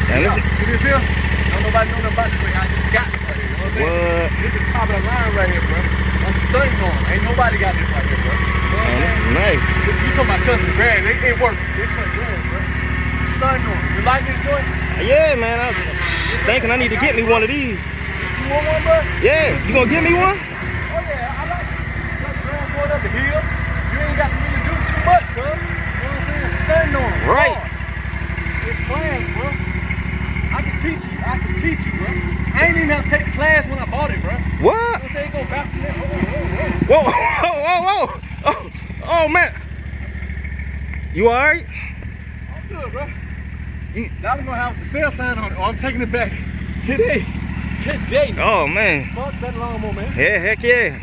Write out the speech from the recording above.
And Yeah. See this here? Don't nobody know nothing about this thing. I just got this right here. You know what I'm saying? What? This is top of the line right here, bro. I'm stunting on them. Ain't nobody got this right here, bro. You know what I'm saying? Nice. You talking about custom brand? It works. It's for brand, bro. Stunting on them. You like this joint? Yeah, man. I was thinking I need to get me one of these. You want one, bro? Yeah. You gonna give me one? Oh yeah, I like it. Like brand going up the hill. You ain't got to really do too much, bro. You know what I'm saying? Stunting on them. Right. It's plans, bro. I can teach you. I can teach you, bro. I ain't even have to take the class when I bought it, bro. What? You know, go back to that. Whoa, whoa, whoa. Oh, man. You all right? I'm good, bro. Now we're gonna have a for sale sign on it. Oh, I'm taking it back today. Today. Oh, man. Fuck that lawnmower, man. Yeah, heck yeah.